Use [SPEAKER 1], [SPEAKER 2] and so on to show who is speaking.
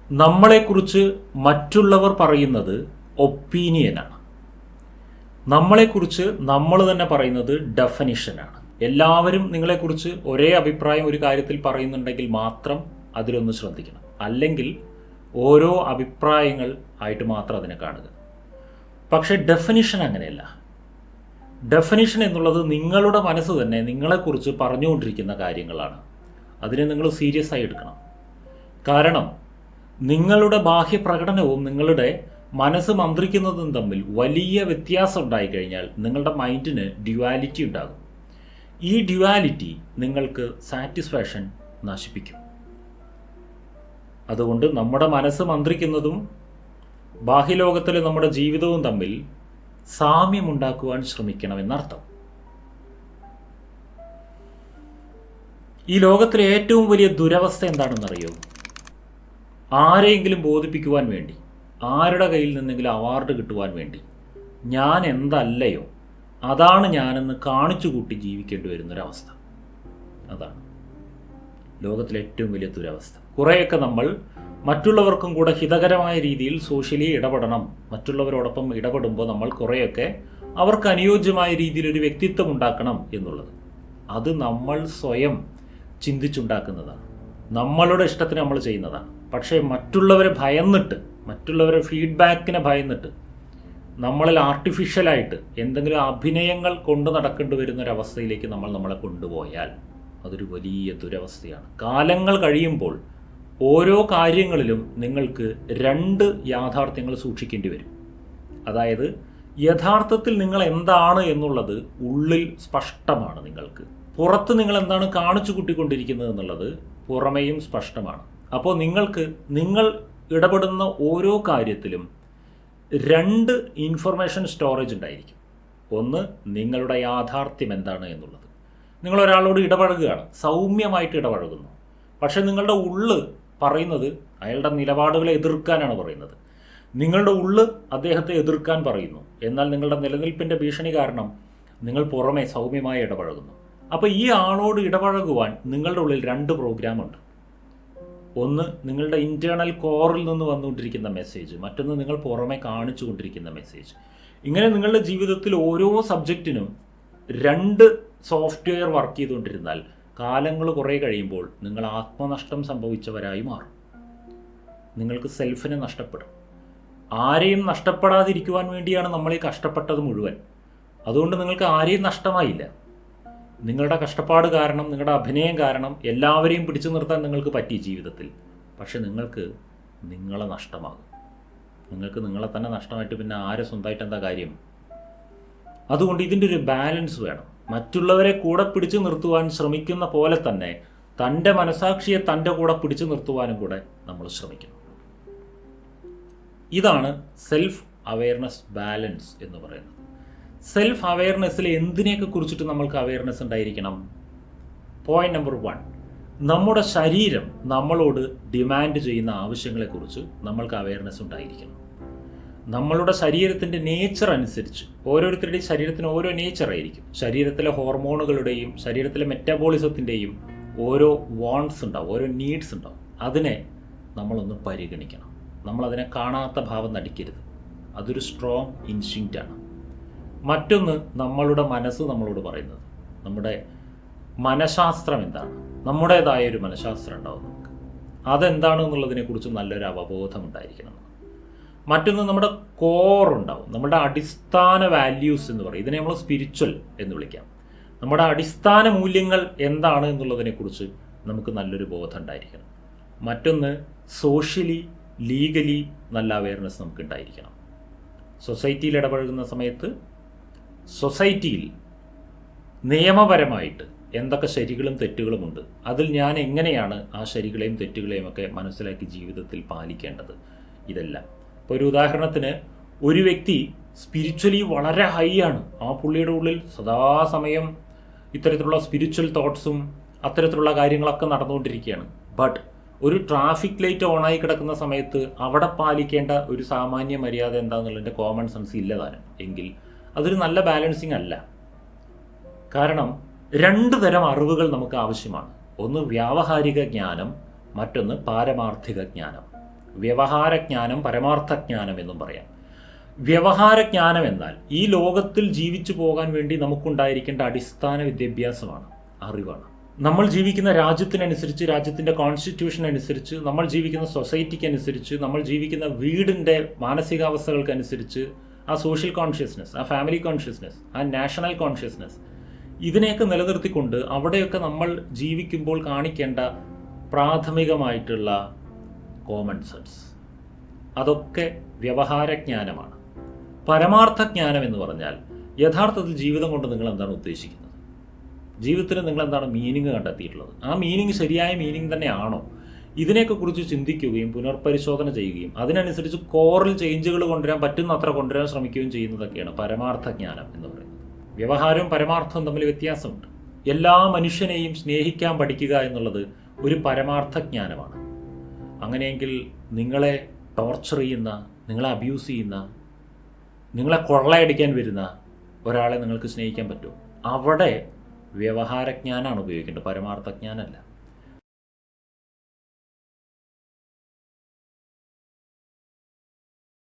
[SPEAKER 1] നമ്മളെക്കുറിച്ച് മറ്റുള്ളവർ പറയുന്നത് ഒപ്പീനിയനാണ്. നമ്മളെക്കുറിച്ച് നമ്മൾ തന്നെ പറയുന്നത് ഡെഫനിഷനാണ്. എല്ലാവരും നിങ്ങളെക്കുറിച്ച് ഒരേ അഭിപ്രായം ഒരു കാര്യത്തിൽ പറയുന്നുണ്ടെങ്കിൽ മാത്രം അതിലൊന്ന് ശ്രദ്ധിക്കണം. അല്ലെങ്കിൽ ഓരോ അഭിപ്രായങ്ങൾ ആയിട്ട് മാത്രം അതിനെ കാണുക. പക്ഷേ ഡെഫനിഷൻ അങ്ങനെയല്ല. ഡെഫനിഷൻ എന്നുള്ളത് നിങ്ങളുടെ മനസ്സ് തന്നെ നിങ്ങളെക്കുറിച്ച് പറഞ്ഞുകൊണ്ടിരിക്കുന്ന കാര്യങ്ങളാണ്. അതിനെ നിങ്ങൾ സീരിയസ് ആയി എടുക്കണം. കാരണം നിങ്ങളുടെ ബാഹ്യപ്രകടനവും നിങ്ങളുടെ മനസ്സ് മന്ത്രിക്കുന്നതും തമ്മിൽ വലിയ വ്യത്യാസം ഉണ്ടായിക്കഴിഞ്ഞാൽ നിങ്ങളുടെ മൈൻഡിന് ഡ്യുവാലിറ്റി ഉണ്ടാകും. ഈ ഡ്യുവാലിറ്റി നിങ്ങൾക്ക് സാറ്റിസ്ഫാക്ഷൻ നശിപ്പിക്കും. അതുകൊണ്ട് നമ്മുടെ മനസ്സ് മന്ത്രിക്കുന്നതും ബാഹ്യലോകത്തിലെ നമ്മുടെ ജീവിതവും തമ്മിൽ സാമ്യമുണ്ടാക്കുവാൻ ശ്രമിക്കണമെന്നർത്ഥം. ഈ ലോകത്തിലെ ഏറ്റവും വലിയ ദുരവസ്ഥ എന്താണെന്നറിയോ? ആരെയെങ്കിലും ബോധിപ്പിക്കുവാൻ വേണ്ടി, ആരുടെ കയ്യിൽ നിന്നെങ്കിലും അവാർഡ് കിട്ടുവാൻ വേണ്ടി ഞാൻ എന്തല്ലയോ അതാണ് ഞാനെന്ന് കാണിച്ചു കൂട്ടി ജീവിക്കേണ്ടി വരുന്നൊരവസ്ഥ. അതാണ് ലോകത്തിലെ ഏറ്റവും വലിയ ദുരവസ്ഥ. കുറേയൊക്കെ നമ്മൾ മറ്റുള്ളവർക്കും കൂടെ ഹിതകരമായ രീതിയിൽ സോഷ്യലി ഇടപെടണം. മറ്റുള്ളവരോടൊപ്പം ഇടപെടുമ്പോൾ നമ്മൾ കുറേയൊക്കെ അവർക്ക് അനുയോജ്യമായ രീതിയിൽ ഒരു വ്യക്തിത്വം ഉണ്ടാക്കണം എന്നുള്ളത് അത് നമ്മൾ സ്വയം ചിന്തിച്ചുണ്ടാക്കുന്നതാണ്. നമ്മളുടെ ഇഷ്ടത്തിന് നമ്മൾ ചെയ്യുന്നതാണ്. പക്ഷേ മറ്റുള്ളവരെ ഭയന്നിട്ട്, മറ്റുള്ളവരെ ഫീഡ്ബാക്കിനെ ഭയന്നിട്ട് നമ്മളിൽ ആർട്ടിഫിഷ്യലായിട്ട് എന്തെങ്കിലും അഭിനയങ്ങൾ കൊണ്ട് നടക്കേണ്ടി വരുന്നൊരവസ്ഥയിലേക്ക് നമ്മളെ കൊണ്ടുപോയാൽ അതൊരു വലിയ ദുരവസ്ഥയാണ്. കാലങ്ങൾ കഴിയുമ്പോൾ ഓരോ കാര്യങ്ങളിലും നിങ്ങൾക്ക് രണ്ട് യാഥാർത്ഥ്യങ്ങൾ സൂക്ഷിക്കേണ്ടി വരും. അതായത് യഥാർത്ഥത്തിൽ നിങ്ങൾ എന്താണ് എന്നുള്ളത് ഉള്ളിൽ സ്പഷ്ടമാണ്. നിങ്ങൾക്ക് പുറത്ത് നിങ്ങൾ എന്താണ് കാണിച്ചു കൂട്ടിക്കൊണ്ടിരിക്കുന്നത് എന്നുള്ളത് പുറമേയും സ്പഷ്ടമാണ്. അപ്പോൾ നിങ്ങൾ ഇടപെടുന്ന ഓരോ കാര്യത്തിലും രണ്ട് ഇൻഫർമേഷൻ സ്റ്റോറേജ് ഉണ്ടായിരിക്കും. ഒന്ന്, നിങ്ങളുടെ യാഥാർത്ഥ്യം എന്താണ് എന്നുള്ളത്. നിങ്ങൾ ഒരാളോട് ഇടപഴകുകയാണ്, സൗമ്യമായിട്ട് ഇടപഴകുന്നു. പക്ഷേ നിങ്ങളുടെ ഉള്ള് പറയുന്നത് അയാളുടെ നിലപാടുകളെ എതിർക്കാനാണ് പറയുന്നത്. നിങ്ങളുടെ ഉള്ള് അദ്ദേഹത്തെ എതിർക്കാൻ പറയുന്നു. എന്നാൽ നിങ്ങളുടെ നിലനിൽപ്പിൻ്റെ ഭീഷണി കാരണം നിങ്ങൾ പുറമെ സൗമ്യമായി ഇടപഴകുന്നു. അപ്പോൾ ഈ ആളോട് ഇടപഴകുവാൻ നിങ്ങളുടെ ഉള്ളിൽ രണ്ട് പ്രോഗ്രാമുണ്ട്. ഒന്ന്, നിങ്ങളുടെ ഇൻറ്റേർണൽ കോറിൽ നിന്ന് വന്നുകൊണ്ടിരിക്കുന്ന മെസ്സേജ്. മറ്റൊന്ന്, നിങ്ങൾ പുറമെ കാണിച്ചു കൊണ്ടിരിക്കുന്ന മെസ്സേജ്. ഇങ്ങനെ നിങ്ങളുടെ ജീവിതത്തിൽ ഓരോ സബ്ജക്റ്റിനും രണ്ട് സോഫ്റ്റ്വെയർ വർക്ക് ചെയ്തുകൊണ്ടിരുന്നാൽ കാലങ്ങൾ കുറേ കഴിയുമ്പോൾ നിങ്ങൾ ആത്മനഷ്ടം സംഭവിച്ചവരായി മാറും. നിങ്ങൾക്ക് സെൽഫിനെ നഷ്ടപ്പെടും. ആരെയും നഷ്ടപ്പെടാതിരിക്കുവാൻ വേണ്ടിയാണ് നമ്മൾ ഈ കഷ്ടപ്പെട്ടത് മുഴുവൻ. അതുകൊണ്ട് നിങ്ങൾക്ക് ആരെയും നഷ്ടമായില്ല. നിങ്ങളുടെ കഷ്ടപ്പാട് കാരണം, നിങ്ങളുടെ അഭിനയം കാരണം എല്ലാവരെയും പിടിച്ചു നിർത്താൻ നിങ്ങൾക്ക് പറ്റി ജീവിതത്തിൽ. പക്ഷെ നിങ്ങൾക്ക് നിങ്ങളെ നഷ്ടമാകും. നിങ്ങൾക്ക് നിങ്ങളെ തന്നെ നഷ്ടമായിട്ട് പിന്നെ ആരെ സ്വന്തമായിട്ട് എന്താ കാര്യം? അതുകൊണ്ട് ഇതിൻ്റെ ഒരു ബാലൻസ് വേണം. മറ്റുള്ളവരെ കൂടെ പിടിച്ചു നിർത്തുവാൻ ശ്രമിക്കുന്ന പോലെ തന്നെ തൻ്റെ മനസാക്ഷിയെ തൻ്റെ കൂടെ പിടിച്ചു നിർത്തുവാനും കൂടെ നമ്മൾ ശ്രമിക്കണം. ഇതാണ് സെൽഫ് അവെയർനെസ് ബാലൻസ് എന്ന് പറയുന്നത്. സെൽഫ് അവെയർനെസ്സിൽ എന്തിനെയൊക്കെ കുറിച്ചിട്ട് നമ്മൾക്ക് അവെയർനെസ് ഉണ്ടായിരിക്കണം? പോയിന്റ് നമ്പർ 1, നമ്മുടെ ശരീരം നമ്മളോട് ഡിമാൻഡ് ചെയ്യുന്ന ആവശ്യങ്ങളെക്കുറിച്ച് നമ്മൾക്ക് അവെയർനെസ് ഉണ്ടായിരിക്കണം. നമ്മളുടെ ശരീരത്തിൻ്റെ നേച്ചർ അനുസരിച്ച് ഓരോരുത്തരുടെയും ശരീരത്തിന് ഓരോ നേച്ചറായിരിക്കും. ശരീരത്തിലെ ഹോർമോണുകളുടെയും ശരീരത്തിലെ മെറ്റബോളിസത്തിൻ്റെയും ഓരോ വാണ്ട്സ് ഉണ്ടാവും, ഓരോ നീഡ്സ് ഉണ്ടാവും. അതിനെ നമ്മളൊന്ന് പരിഗണിക്കണം. നമ്മളതിനെ കാണാത്ത ഭാവം നടിക്കരുത്. അതൊരു സ്ട്രോങ് ഇൻസ്റ്റിങ്ക്റ്റാണ്. മറ്റൊന്ന്, നമ്മളുടെ മനസ്സ് നമ്മളോട് പറയുന്നത്. നമ്മുടെ മനഃശാസ്ത്രം എന്താണ്? നമ്മുടേതായ ഒരു മനഃശാസ്ത്രം ഉണ്ടാവും നമുക്ക്. അതെന്താണ് എന്നുള്ളതിനെക്കുറിച്ച് നല്ലൊരു അവബോധം ഉണ്ടായിരിക്കണം. മറ്റൊന്ന്, നമ്മുടെ കോർ ഉണ്ടാവും. നമ്മുടെ അടിസ്ഥാന വാല്യൂസ് എന്ന് പറയും. ഇതിനെ നമ്മൾ സ്പിരിച്വൽ എന്ന് വിളിക്കാം. നമ്മുടെ അടിസ്ഥാന മൂല്യങ്ങൾ എന്താണ് എന്നുള്ളതിനെക്കുറിച്ച് നമുക്ക് നല്ലൊരു ബോധം ഉണ്ടായിരിക്കണം. മറ്റൊന്ന്, സോഷ്യലി ലീഗലി നല്ല അവെയർനെസ് നമുക്ക് ഉണ്ടായിരിക്കണം. സൊസൈറ്റിയിൽ ഇടപഴകുന്ന സമയത്ത് സൊസൈറ്റിയിൽ നിയമപരമായിട്ട് എന്തൊക്കെ ശരികളും തെറ്റുകളുമുണ്ട്, അതിൽ ഞാൻ എങ്ങനെയാണ് ആ ശരികളെയും തെറ്റുകളെയും ഒക്കെ മനസ്സിലാക്കി ജീവിതത്തിൽ പാലിക്കേണ്ടത്, ഇതെല്ലാം. ഇപ്പോൾ ഒരു ഉദാഹരണത്തിന്, ഒരു വ്യക്തി സ്പിരിച്വലി വളരെ ഹൈ ആണ്. ആ പുള്ളിയുടെ ഉള്ളിൽ സദാസമയം ഇത്തരത്തിലുള്ള സ്പിരിച്വൽ തോട്ട്സും അത്തരത്തിലുള്ള കാര്യങ്ങളൊക്കെ നടന്നുകൊണ്ടിരിക്കുകയാണ്. ബട്ട് ഒരു ട്രാഫിക് ലൈറ്റ് ഓണായി കിടക്കുന്ന സമയത്ത് അവിടെ പാലിക്കേണ്ട ഒരു സാമാന്യ മര്യാദ എന്താണെന്നുള്ളതിൻ്റെ കോമൺ സെൻസ് ഇല്ലതാനും എങ്കിൽ അതൊരു നല്ല ബാലൻസിങ് അല്ല. കാരണം രണ്ട് തരം അറിവുകൾ നമുക്ക് ആവശ്യമാണ്. ഒന്ന് വ്യാവഹാരിക ജ്ഞാനം, മറ്റൊന്ന് പാരമാർത്ഥിക ജ്ഞാനം. വ്യവഹാരജ്ഞാനം, പരമാർത്ഥജ്ഞാനം എന്നും പറയാം. വ്യവഹാരജ്ഞാനം എന്നാൽ ഈ ലോകത്തിൽ ജീവിച്ചു പോകാൻ വേണ്ടി നമുക്കുണ്ടായിരിക്കേണ്ട അടിസ്ഥാന വിദ്യാഭ്യാസമാണ്, അറിവാണ്. നമ്മൾ ജീവിക്കുന്ന രാജ്യത്തിനനുസരിച്ച്, രാജ്യത്തിൻ്റെ കോൺസ്റ്റിറ്റ്യൂഷൻ അനുസരിച്ച്, നമ്മൾ ജീവിക്കുന്ന സൊസൈറ്റിക്ക് അനുസരിച്ച്, നമ്മൾ ജീവിക്കുന്ന വീടിൻ്റെ മാനസികാവസ്ഥകൾക്കനുസരിച്ച് ആ സോഷ്യൽ കോൺഷ്യസ്നെസ്, ആ ഫാമിലി കോൺഷ്യസ്നെസ്, ആ നാഷണൽ കോൺഷ്യസ്നെസ്, ഇതിനെയൊക്കെ നിലനിർത്തിക്കൊണ്ട് അവിടെയൊക്കെ നമ്മൾ ജീവിക്കുമ്പോൾ കാണിക്കേണ്ട പ്രാഥമികമായിട്ടുള്ള കോമൺ സെൻസ്, അതൊക്കെ വ്യവഹാരജ്ഞാനമാണ്. പരമാർത്ഥജ്ഞാനം എന്ന് പറഞ്ഞാൽ യഥാർത്ഥത്തിൽ ജീവിതം കൊണ്ട് നിങ്ങൾ എന്താണ് ഉദ്ദേശിക്കുന്നത്, ജീവിതത്തിൽ നിങ്ങൾ എന്താണ് മീനിങ് കണ്ടെത്തിയിട്ടുള്ളത്, ആ മീനിങ് ശരിയായ മീനിങ് തന്നെയാണോ, ഇതിനെയൊക്കെ കുറിച്ച് ചിന്തിക്കുകയും പുനർപരിശോധന ചെയ്യുകയും അതിനനുസരിച്ച് കോറിൽ ചേഞ്ചുകൾ കൊണ്ടുവരാൻ പറ്റുന്നത്ര കൊണ്ടുവരാൻ ശ്രമിക്കുകയും ചെയ്യുന്നതൊക്കെയാണ് പരമാർത്ഥജ്ഞാനം എന്ന് പറയുന്നത്. വ്യവഹാരവും പരമാർത്ഥവും തമ്മിൽ വ്യത്യാസമുണ്ട്. എല്ലാ മനുഷ്യനെയും സ്നേഹിക്കാൻ പഠിക്കുക എന്നുള്ളത് ഒരു പരമാർത്ഥജ്ഞാനമാണ്. അങ്ങനെയെങ്കിൽ നിങ്ങളെ ടോർച്ചർ ചെയ്യുന്ന, നിങ്ങളെ അബ്യൂസ് ചെയ്യുന്ന, നിങ്ങളെ കൊള്ളയടിക്കാൻ വരുന്ന ഒരാളെ നിങ്ങൾക്ക് സ്നേഹിക്കാൻ പറ്റുമോ? അവിടെ വ്യവഹാരജ്ഞാനമാണ് ഉപയോഗിക്കേണ്ടത്, പരമാർത്ഥജ്ഞാനമല്ല.